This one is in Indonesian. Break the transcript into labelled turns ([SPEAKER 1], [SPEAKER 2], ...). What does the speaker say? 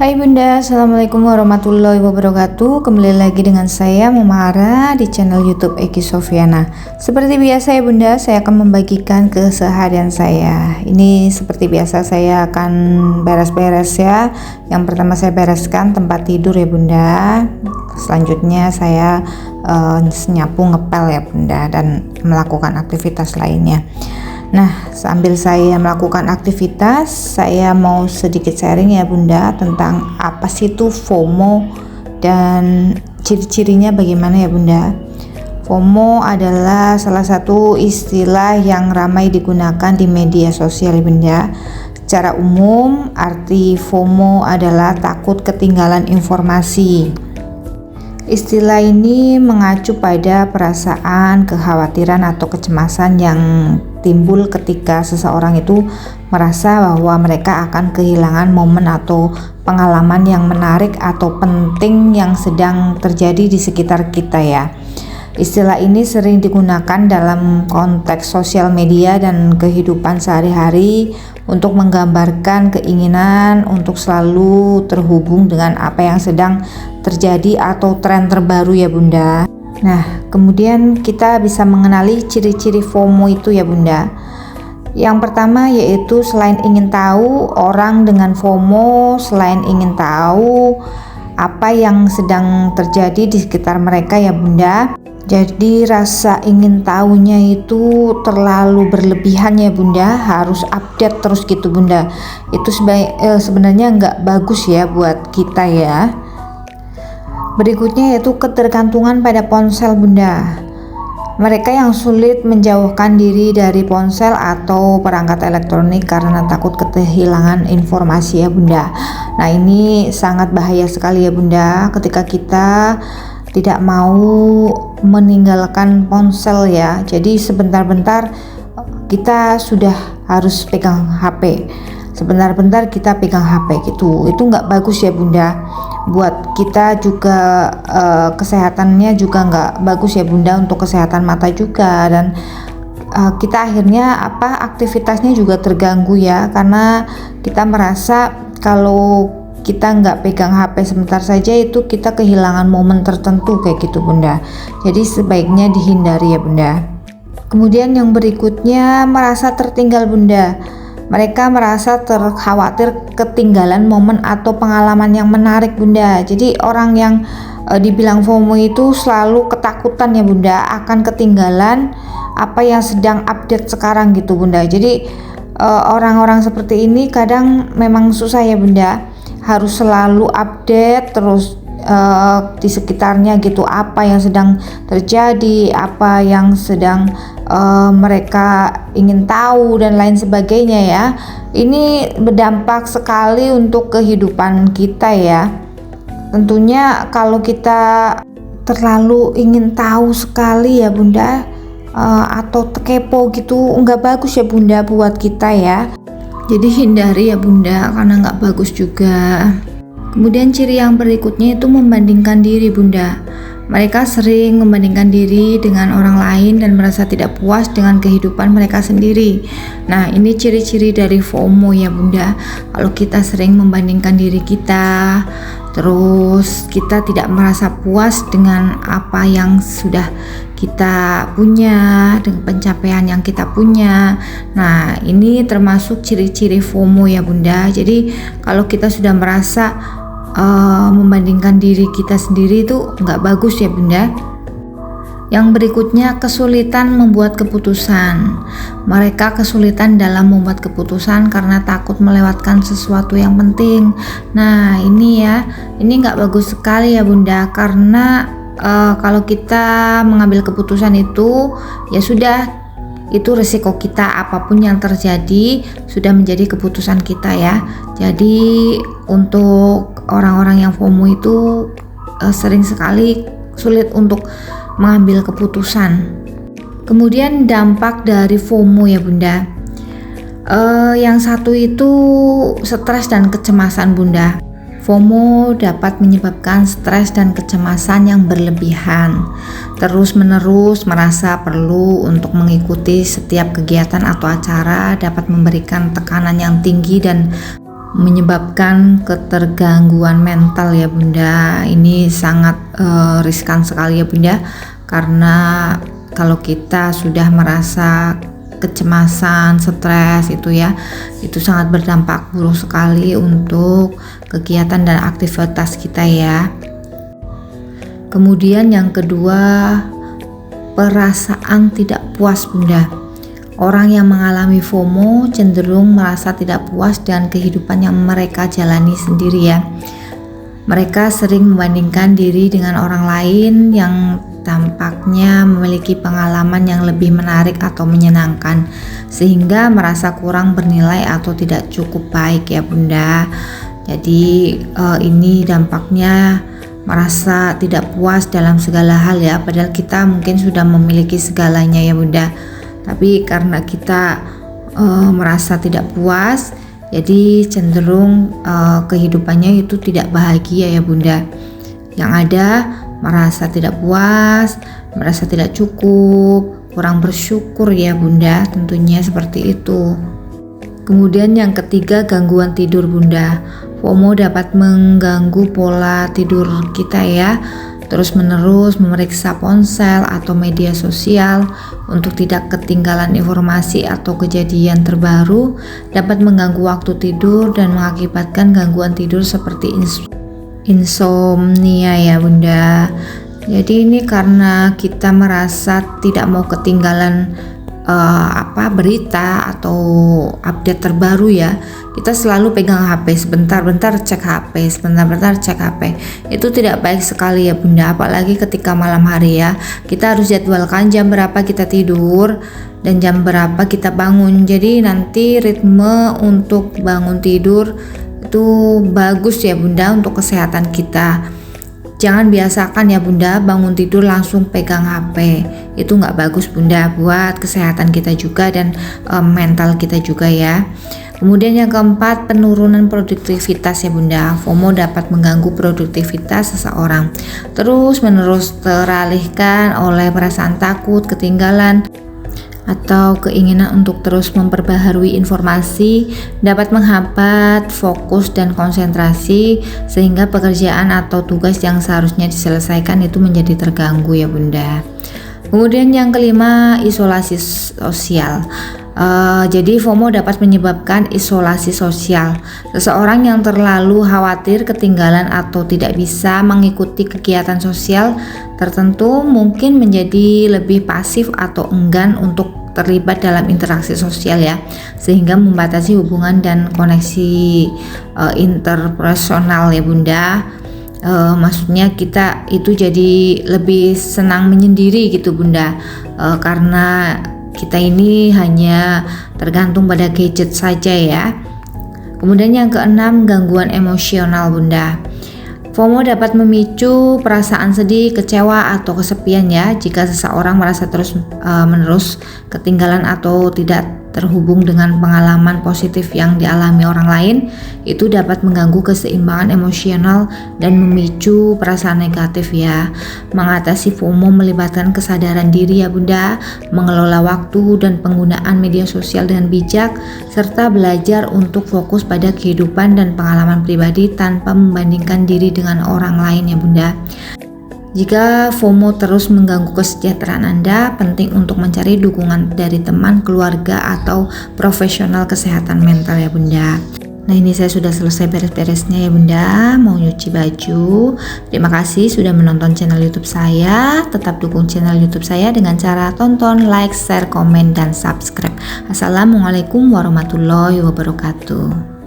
[SPEAKER 1] Hai Bunda, Assalamualaikum warahmatullahi wabarakatuh. Kembali lagi dengan saya Mama Ara di channel YouTube Eki Sofiana. Seperti biasa ya Bunda, saya akan membagikan keseharian saya. Ini seperti biasa saya akan beres-beres ya. Yang pertama saya bereskan tempat tidur ya Bunda. Selanjutnya saya nyapu, ngepel ya Bunda, dan melakukan aktivitas lainnya. Nah, sambil saya melakukan aktivitas, saya mau sedikit sharing ya Bunda tentang apa sih itu FOMO dan ciri-cirinya bagaimana ya Bunda. FOMO adalah salah satu istilah yang ramai digunakan di media sosial ya Bunda. Secara umum, arti FOMO adalah takut ketinggalan informasi. Istilah ini mengacu pada perasaan, kekhawatiran atau kecemasan yang timbul ketika seseorang itu merasa bahwa mereka akan kehilangan momen atau pengalaman yang menarik atau penting yang sedang terjadi di sekitar kita ya. Istilah ini sering digunakan dalam konteks sosial media dan kehidupan sehari-hari untuk menggambarkan keinginan untuk selalu terhubung dengan apa yang sedang terjadi atau tren terbaru ya Bunda. Nah, kemudian kita bisa mengenali ciri-ciri FOMO itu ya Bunda. Yang pertama yaitu selain ingin tahu, orang dengan FOMO selain ingin tahu apa yang sedang terjadi di sekitar mereka ya Bunda. Jadi rasa ingin tahunya itu terlalu berlebihan ya Bunda, harus update terus gitu Bunda. Itu sebenarnya nggak bagus ya buat kita ya. Berikutnya yaitu ketergantungan pada ponsel Bunda. Mereka yang sulit menjauhkan diri dari ponsel atau perangkat elektronik karena takut kehilangan informasi ya Bunda. Nah, ini sangat bahaya sekali ya Bunda ketika kita tidak mau meninggalkan ponsel ya. Jadi sebentar-bentar kita sudah harus pegang HP. Sebentar-bentar kita pegang HP gitu. Itu nggak bagus ya Bunda. Buat kita juga kesehatannya juga nggak bagus ya Bunda, untuk kesehatan mata juga, dan kita akhirnya aktivitasnya juga terganggu ya, karena kita merasa kalau kita nggak pegang HP sebentar saja itu kita kehilangan momen tertentu kayak gitu Bunda. Jadi sebaiknya dihindari ya Bunda. Kemudian yang berikutnya merasa tertinggal Bunda. Mereka merasa khawatir ketinggalan momen atau pengalaman yang menarik Bunda. Jadi orang yang dibilang FOMO itu selalu ketakutan ya Bunda akan ketinggalan apa yang sedang update sekarang gitu Bunda. Jadi orang-orang seperti ini kadang memang susah ya Bunda, harus selalu update terus di sekitarnya gitu, apa yang sedang terjadi, apa yang sedang mereka ingin tahu dan lain sebagainya ya. Ini berdampak sekali untuk kehidupan kita ya. Tentunya kalau kita terlalu ingin tahu sekali ya Bunda, atau kepo gitu, nggak bagus ya Bunda buat kita ya. Jadi hindari ya Bunda, karena nggak bagus juga. Kemudian ciri yang berikutnya itu membandingkan diri Bunda. Mereka sering membandingkan diri dengan orang lain dan merasa tidak puas dengan kehidupan mereka sendiri. Nah, ini ciri-ciri dari FOMO ya Bunda. Kalau kita sering membandingkan diri kita, terus kita tidak merasa puas dengan apa yang sudah kita punya, dengan pencapaian yang kita punya. Nah, ini termasuk ciri-ciri FOMO ya Bunda. Jadi kalau kita sudah merasa membandingkan diri kita sendiri itu nggak bagus ya Bunda. Yang berikutnya kesulitan membuat keputusan. Mereka kesulitan dalam membuat keputusan karena takut melewatkan sesuatu yang penting. Nah, ini nggak bagus sekali ya Bunda, karena kalau kita mengambil keputusan itu ya sudah, itu resiko kita, apapun yang terjadi sudah menjadi keputusan kita ya. Jadi untuk orang-orang yang FOMO itu sering sekali sulit untuk mengambil keputusan. Kemudian dampak dari FOMO ya Bunda. Yang satu itu stres dan kecemasan Bunda. FOMO dapat menyebabkan stres dan kecemasan yang berlebihan, terus-menerus merasa perlu untuk mengikuti setiap kegiatan atau acara, dapat memberikan tekanan yang tinggi dan menyebabkan ketergangguan mental ya Bunda. Ini sangat riskan sekali ya Bunda, karena kalau kita sudah merasa kecemasan, stres itu sangat berdampak buruk sekali untuk kegiatan dan aktivitas kita ya. Kemudian yang kedua, perasaan tidak puas Bunda. Orang yang mengalami FOMO cenderung merasa tidak puas dengan kehidupan yang mereka jalani sendiri ya. Mereka sering membandingkan diri dengan orang lain yang tampaknya memiliki pengalaman yang lebih menarik atau menyenangkan, sehingga merasa kurang bernilai atau tidak cukup baik ya Bunda. Jadi ini dampaknya merasa tidak puas dalam segala hal ya, padahal kita mungkin sudah memiliki segalanya ya Bunda. Tapi karena kita merasa tidak puas, jadi cenderung kehidupannya itu tidak bahagia ya Bunda. Yang ada merasa tidak puas, merasa tidak cukup, kurang bersyukur ya Bunda, tentunya seperti itu. Kemudian yang ketiga, gangguan tidur Bunda. FOMO dapat mengganggu pola tidur kita ya. Terus menerus memeriksa ponsel atau media sosial untuk tidak ketinggalan informasi atau kejadian terbaru dapat mengganggu waktu tidur dan mengakibatkan gangguan tidur seperti insomnia ya Bunda. Jadi ini karena kita merasa tidak mau ketinggalan berita atau update terbaru ya. Kita selalu pegang HP, sebentar-bentar cek HP, sebentar-bentar cek HP. Itu tidak baik sekali ya Bunda, apalagi ketika malam hari ya. Kita harus jadwalkan jam berapa kita tidur dan jam berapa kita bangun. Jadi nanti ritme untuk bangun tidur itu bagus ya Bunda untuk kesehatan kita. Jangan biasakan ya Bunda bangun tidur langsung pegang HP. Itu nggak bagus Bunda buat kesehatan kita juga dan mental kita juga ya. Kemudian yang keempat, penurunan produktivitas ya Bunda. FOMO dapat mengganggu produktivitas seseorang. Terus menerus teralihkan oleh perasaan takut, ketinggalan, atau keinginan untuk terus memperbaharui informasi dapat menghambat fokus dan konsentrasi sehingga pekerjaan atau tugas yang seharusnya diselesaikan itu menjadi terganggu ya Bunda. Kemudian yang kelima, isolasi sosial. Jadi FOMO dapat menyebabkan isolasi sosial. Seseorang yang terlalu khawatir ketinggalan atau tidak bisa mengikuti kegiatan sosial tertentu mungkin menjadi lebih pasif atau enggan untuk terlibat dalam interaksi sosial ya, sehingga membatasi hubungan dan koneksi interpersonal ya Bunda. Maksudnya kita itu jadi lebih senang menyendiri gitu Bunda, karena kita ini hanya tergantung pada gadget saja ya. Kemudian yang keenam, gangguan emosional Bunda. FOMO dapat memicu perasaan sedih, kecewa, atau kesepian ya jika seseorang merasa terus-menerus ketinggalan atau tidak terhubung dengan pengalaman positif yang dialami orang lain. Itu dapat mengganggu keseimbangan emosional dan memicu perasaan negatif ya. Mengatasi FOMO melibatkan kesadaran diri ya Bunda, mengelola waktu dan penggunaan media sosial dengan bijak, serta belajar untuk fokus pada kehidupan dan pengalaman pribadi tanpa membandingkan diri dengan orang lain ya Bunda. Jika FOMO terus mengganggu kesejahteraan Anda, penting untuk mencari dukungan dari teman, keluarga, atau profesional kesehatan mental ya Bunda. Nah ini saya sudah selesai beres-beresnya ya Bunda, mau nyuci baju. Terima kasih sudah menonton channel YouTube saya. Tetap dukung channel YouTube saya dengan cara tonton, like, share, komen, dan subscribe. Assalamualaikum warahmatullahi wabarakatuh.